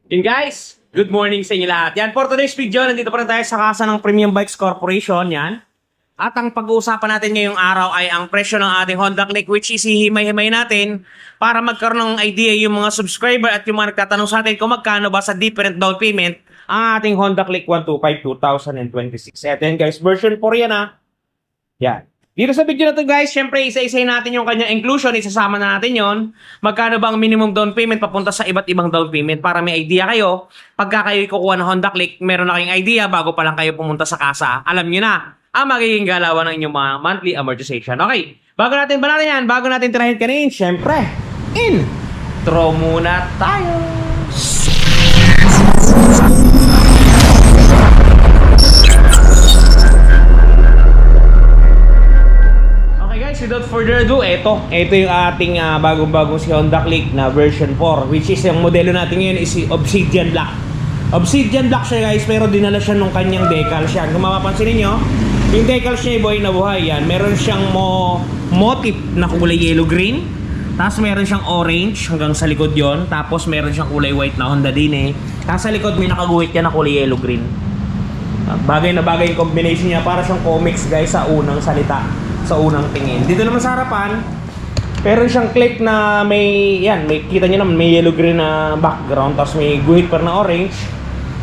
Yun guys, good morning sa inyo lahat. Yan, for today's video, nandito pa rin tayo sa kasa ng Premium Bikes Corporation. Yan. At ang pag-uusapan natin ngayong araw ay ang presyo ng ating Honda Click, which is hihimay-himay natin para magkaroon ng idea yung mga subscriber at yung mga nagtatanong sa atin kung magkano ba sa different down payment ang ating Honda Click 125 2026. Ito yan guys, version 4 yan ha. Yan. Dito sa video na to guys, syempre isa-isay natin yung kanyang inclusion, isasama na natin yon. Magkano ba ang minimum down payment papunta sa iba't ibang down payment para may idea kayo. Pagka kayo kukuha ng Honda Click, meron na kayong idea bago pa lang kayo pumunta sa kasa. Alam nyo na ang magiging galawan ng inyong mga monthly amortization. Okay, bago natin tirahin kanin, syempre, intro muna tayo. Without further ado, ito yung ating bagong-bagong si Honda Click na version 4, which is yung modelo natin ngayon is si Obsidian Black. Obsidian Black siya guys, pero dinala siya nung kanyang decals yan. Kung mapapansin niyo, yung decals niya boy na buhay yan. Meron siyang motif na kulay yellow-green, tapos meron siyang orange hanggang sa likod yon, tapos meron siyang kulay white na Honda din eh. Tapos sa likod may nakaguhit yan na kulay yellow-green. Bagay na bagay yung combination niya, para siyang comics guys sa unang salita, sa unang tingin. Dito naman sa harapan, meron siyang click na may kita niyo naman, may yellow-green na background, tapos may guhit pa na orange.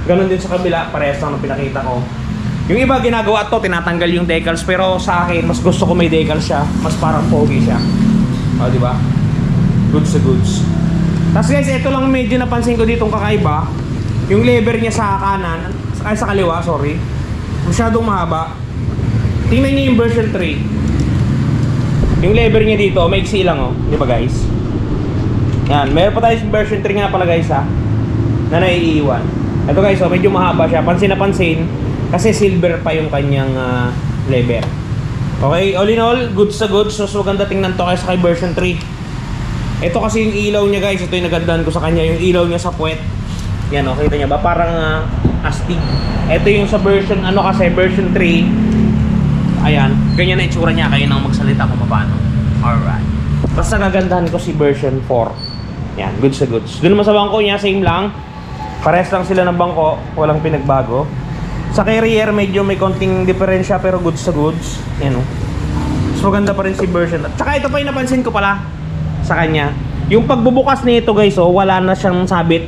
Ganon din sa kabila, parehas lang ng pinakita ko. Yung iba ginagawa to, tinatanggal yung decals, pero sa akin, mas gusto ko may decals siya, mas parang pogi siya. O, di ba? Goods sa goods. Tapos guys, ito lang medyo napansin ko ditong kakaiba. Yung lever niya sa kanan, ay sa kaliwa, sorry. Masyadong mahaba. Tingnan niyo yung version 3. Yung lever niya dito, maiksi lang oh. Di ba guys? Yan, meron pa tayo sa version 3 nga pala guys ha, na naiiwan. Ito guys oh, medyo mahaba siya. Pansin na pansin, kasi silver pa yung kanyang lever. Okay, all in all, goods sa goods. So maganda tingnan to sa kay version 3. Ito kasi yung ilaw niya guys, ito yung nagandahan ko sa kanya. Yung ilaw niya sa puwet. Yan oh, kita niya ba? Parang astig. Ito yung sa version, kasi version 3. Ayan, ganyan na itsura niya, kayo nang magsalita kung paano. Alright. Basta nagandahan ko si version 4. Yan, goods sa goods. Doon naman sa bangko niya, same lang. Parehas lang sila ng bangko, walang pinagbago. Sa carrier, medyo may konting diferensya, pero goods sa goods. Yan o. So maganda pa rin si version. Tsaka ito pa yung napansin ko pala sa kanya. Yung pagbubukas nito guys, wala na siyang sabit.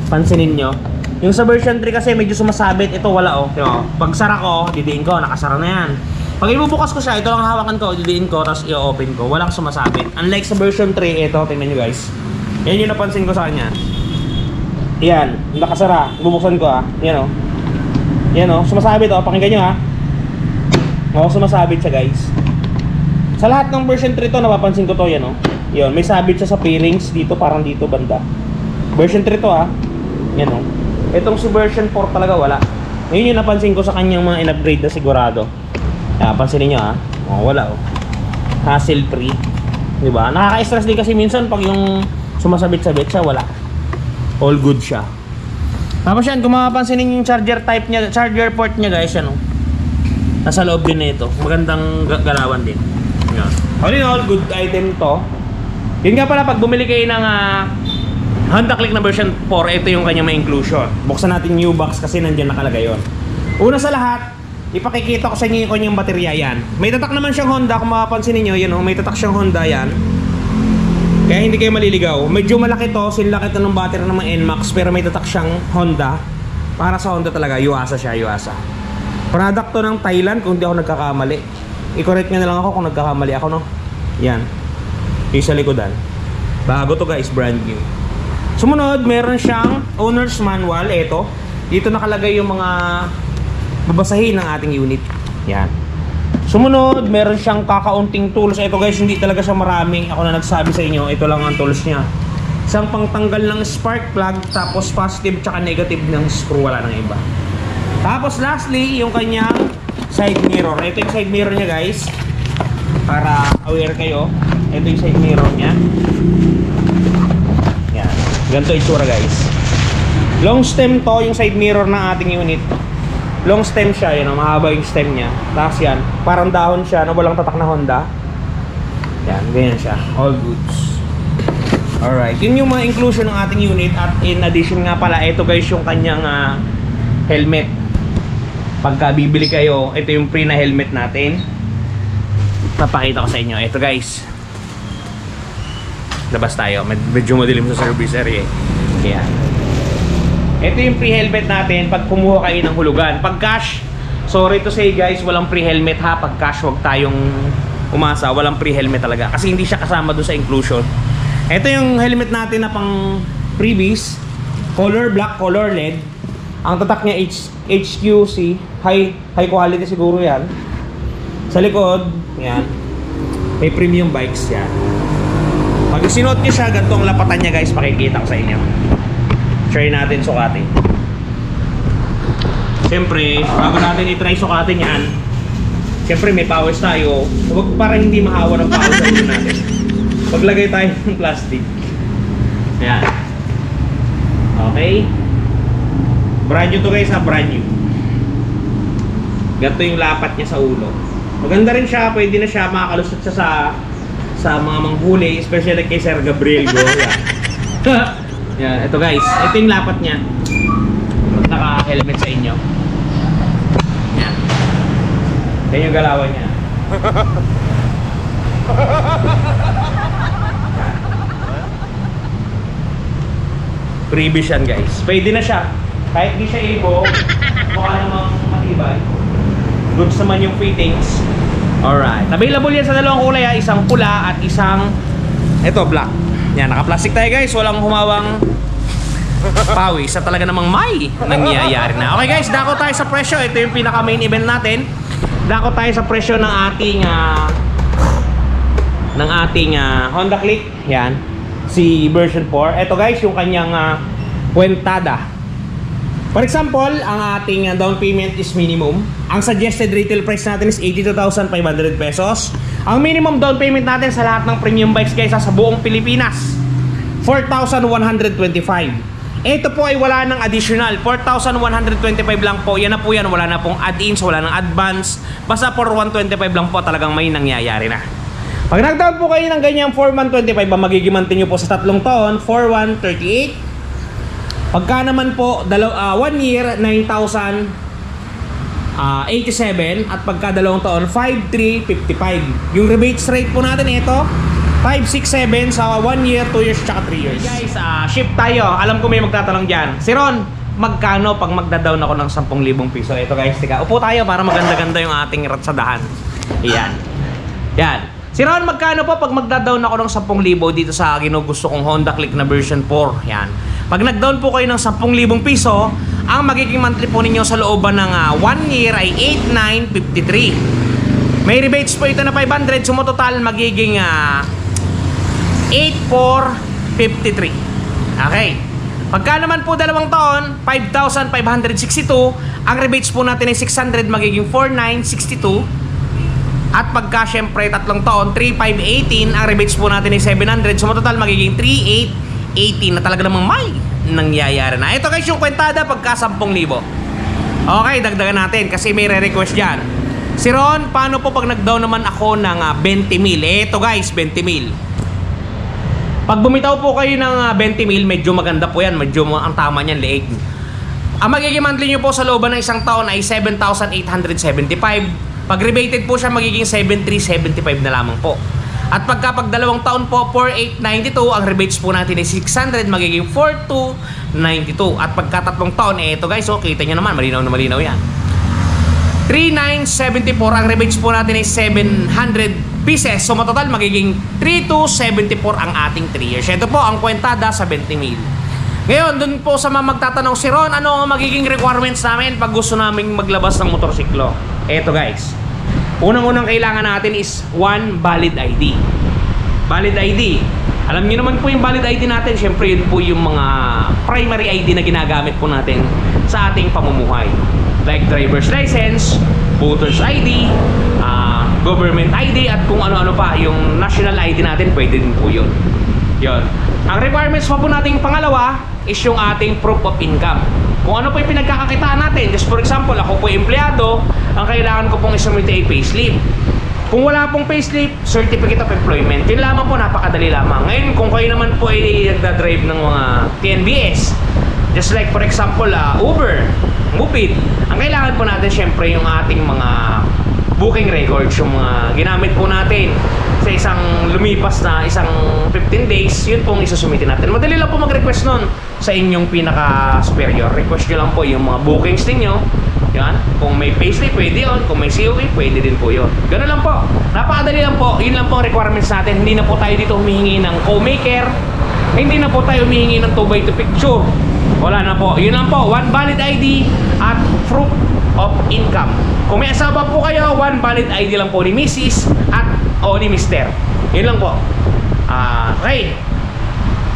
Pansinin nyo. Yung sa version 3 kasi medyo sumasabit, ito wala oh. Pag sara ko, didiin ko, nakasara na yan. Pag ibubukas ko siya, ito lang hawakan ko, didiin ko, tapos i-open ko, walang sumasabit. Unlike sa version 3, ito, tingnan nyo guys. Yan yung napansin ko sa kanya. Yan, nakasara, bubuksan ko yan oh. Yan oh, sumasabit oh, pakinggan nyo sumasabit siya guys. Sa lahat ng version 3 to, napapansin ko to yan oh. Yun, may sabit siya sa pairings, dito parang dito banda. Version 3 to yan oh. Itong si version 4 talaga wala. Ngayon yung napansin ko sa kanyang mga in-upgrade na sigurado. Pansinin nyo wala oh. Hassle free. Diba? Nakaka-stress din kasi minsan pag yung sumasabit-sabit siya, wala. All good siya. Tapos yan, kung mapapansinin yung charger type niya, charger port niya guys, yan oh. Nasa loob din na ito. Magandang galawan din. Yan. All in all, good item to. Yun nga pala, pag bumili kayo ng Honda Click na version 4, ito yung kanyang may inclusion. Buksan natin new box kasi nandiyan nakalagay yun. Una sa lahat, ipakikita ko sa inyo yung kanyang baterya yan. May tatak naman siyang Honda, kung mapapansin niyo yun may tatak siyang Honda yan. Kaya hindi kayo maliligaw. Medyo malaki to, sinlaki to ng battery ng mga NMAX, pero may tatak siyang Honda. Para sa Honda talaga, Yuasa siya, Yuasa. Product to ng Thailand, kung hindi ako nagkakamali. I-correct nyo na lang ako kung nagkakamali ako, no? Yan. Yung sa likodan. Bago to guys, brand new. Sumunod, meron siyang owner's manual. Ito, dito nakalagay yung mga babasahin ng ating unit. Yan. Sumunod, meron siyang kakaunting tools. Ito guys, hindi talaga siya maraming. Ako na nagsabi sa inyo, ito lang ang tools niya. Isang pangtanggal ng spark plug, tapos positive tsaka negative ng screw, wala nang iba. Tapos lastly, yung kanyang side mirror. Ito yung side mirror niya guys, para aware kayo. Ito yung side mirror niya. Ganito itsura guys. Long stem to, yung side mirror ng ating unit. Long stem siya, mahaba yung stem niya. Tapos yan, parang dahon siya na walang tatak na Honda. Yan, ganyan siya. All goods. Alright, yun yung mga inclusion ng ating unit. At in addition nga pala, ito guys yung kanyang helmet. Pagka bibili kayo, ito yung free na helmet natin. Papakita ko sa inyo. Ito guys, labas tayo, medyo madilim sa service area eh. Kaya ito yung free helmet natin pag kumuha kayo ng hulugan. Pag cash, sorry to say guys, walang free helmet ha. Pag cash, wag tayong umasa, walang free helmet talaga kasi hindi siya kasama doon sa inclusion. Ito yung helmet natin na pang freebies, color black, color LED. Ang tatak niya HQC, high quality siguro yan. Sa likod, yan, may premium bikes yan. Pag sinuot niyo siya, ganito ang lapatan niya guys, makikita ko sa inyo. Try natin sukatin. Siyempre, bago natin i-try sukatin yan, siyempre may pawis tayo. Huwag para hindi mahawa ng pawis sa inyo natin. Paglagay tayo ng plastic. Ayan. Okay. Brand new to guys ha, brand new. Ganito yung lapat niya sa ulo. Maganda rin siya, pwede na siya, makakalusot siya sa mga manghuli, especially kay Sir Gabriel Go. Yan. Yan, ito guys, ito yung lapat niya. Naka-helmet sa inyo. Yan. Yan yung galawan niya. Previous yan guys. Pwede na siya. Kahit di siya ibo, mukha namang matibay. Goods naman yung fittings. Alright. Available yan sa dalawang kulay ha. Isang pula at isang ito, black. Yan, naka-plastic tayo guys. Walang humawang pawis. Sa talaga namang may nangyayari na. Okay guys, dako tayo sa presyo. Ito yung pinaka main event natin. Dako tayo sa presyo ng ating Honda Click. Yan. Si version 4. Ito guys, yung kanyang kwentada. For example, ang ating down payment is minimum. Ang suggested retail price natin is 82,500 pesos. Ang minimum down payment natin sa lahat ng premium bikes guys sa buong Pilipinas, 4,125. Ito po ay wala ng additional. 4,125 lang po. Yan na po yan. Wala na pong add-ins, wala ng advance. Basta 4,125 lang po, talagang may nangyayari na. Pag nag-down po kayo ng ganyang 4,125, magigimantin nyo po sa 3 taon, 4,138. Pagka naman po 1 year, 9,087. At pagka 2 taon, 5,355. Yung rebates rate po natin ito, 567 sa 1 year, 2 years, tsaka 3 years. Okay guys, ship tayo. Alam ko may magtatanong dyan, si Ron, magkano pag magda-down ako ng 10,000 piso? Ito guys, tika, upo tayo para maganda-ganda yung ating ratsadahan. Yan. Yan. Si Ron, magkano po pag magda-down ako ng 10,000 dito sa ginugusto kong Honda Click na version 4? Yan. Pag nag-down po kayo ng 10,000 piso, ang magiging monthly po ninyo sa looban ng 1 year ay 8,953. May rebates po ito na 500, so mo total magiging 8,453. Okay. Pagka naman po 2 taon, 5,562. Ang rebates po natin ay 600, magiging 4,962. At pagka syempre 3 taon, 3,518. Ang rebates po natin ay 700, so mo total magiging 3,818 na talaga namang may nangyayari na. Ito guys yung kwentada pagka 10,000. Okay, dagdagan natin kasi may re-request dyan. Si Ron, paano po pag nag-down naman ako ng 20,000? Ito guys, 20,000. Pag bumitaw po kayo ng 20,000, medyo maganda po yan. Medyo ang tama niyan, leeg. Ang magiging monthly nyo po sa looban ng 1 taon ay 7,875. Pag rebated po siya, magiging 7,375 na lamang po. At pag 2 taon po, 4,892. Ang rebates po natin ay 600, magiging 4,292. At pagka 3 taon, ito guys, oh, kita nyo naman, malinaw na malinaw yan. 3,974. Ang rebates po natin ay 700 pieces. So matotal magiging 3,274 ang ating 3 years. Ito po ang kwentada sa 20,000. Ngayon, dun po sa mga magtatanong, si Ron, ano ang magiging requirements namin pag gusto naming maglabas ng motorsiklo? Ito guys, unang-unang kailangan natin is 1 valid ID. Valid ID. Alam niyo naman po yung valid ID natin, syempre yun po yung mga primary ID na ginagamit po natin sa ating pamumuhay. Like driver's license, voter's ID, government ID, at kung ano-ano pa, yung national ID natin, pwede din po yun. Yun. Ang requirements pa po nating pangalawa is yung ating proof of income. Kung ano po yung pinagkakakitaan natin. Just for example, ako po empleyado, ang kailangan ko pong isumite ay payslip. Kung wala pong payslip, certificate of employment. Yun lamang po, napakadali lamang. Ngayon, kung kayo naman po ay nagdadrive ng mga TNBS, just like for example, Uber, Mupid, ang kailangan po natin syempre yung ating mga booking records, yung mga ginamit po natin sa isang lumipas na isang 15 days, yun pong isusumitin natin. Madali lang po mag-request nun sa inyong pinaka-superior. Request nyo lang po yung mga bookings ninyo. Yan. Kung may payslip, pwede yun. Kung may COE, pwede din po yun. Ganun lang po. Napakadali lang po. Yun lang po ang requirements natin. Hindi na po tayo dito humihingi ng co-maker. Hindi na po tayo humihingi ng 2x2 picture. Wala na po. Yun lang po. One valid ID at proof of income. Kung may asawa po kayo, one valid ID lang po ni Mrs. at o ni Mr. Yun lang po. Okay.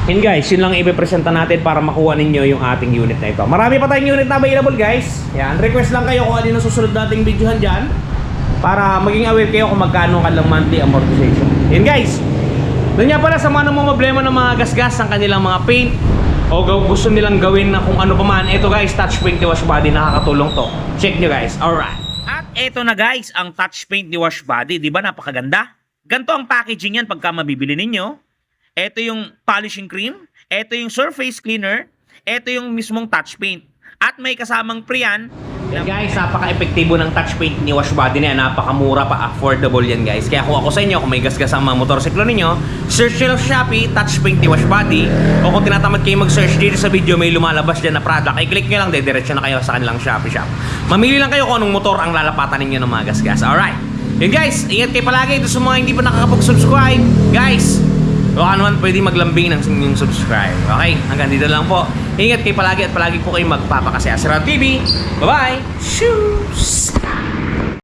Yun guys, yun lang ipipresenta natin para makuha ninyo yung ating unit na ito. Marami pa tayong unit na available guys. Yan, request lang kayo kung ano yung susunod nating videohan dyan para maging aware kayo kung magkano kanilang monthly amortization. Yun guys. Doon nga pala sa mga problema ng mga gasgas ng kanilang mga paint o gusto nilang gawin na kung ano pa man. Ito guys, touch paint ni Wash Body, nakakatulong to. Check nyo guys. Alright. At ito na guys, ang touch paint ni Wash Body. Diba napakaganda? Ganto ang packaging yan pagka mabibili ninyo. Ito yung polishing cream, ito yung surface cleaner, ito yung mismong touch paint. At may kasamang pre yan. Yan guys, napaka-epektibo ng touch paint ni Wash Body na yan. Napakamura pa, affordable yan guys. Kaya kung ako sa inyo, kung may gasgas ang mga motorsiklo ninyo, search nyo lang sa Shopee, touch paint ni Wash Body. O kung tinatamad kayo mag-search dito sa video, may lumalabas dyan na product, i-click nyo lang, dediretso na kayo sa kanilang Shopee shop. Mamili lang kayo kung anong motor ang lalapatan ninyo ng mga gasgas. Alright. Yun guys, ingat kayo palagi. Ito sa mga hindi pa nakakapag-subscribe. Guys, baka naman pwede maglambing ng inyong subscribe. Okay, hanggang dito lang po. Ingat kayo palagi at palagi po kayo magpapakasaya sa Round TV. Bye-bye! Shoes!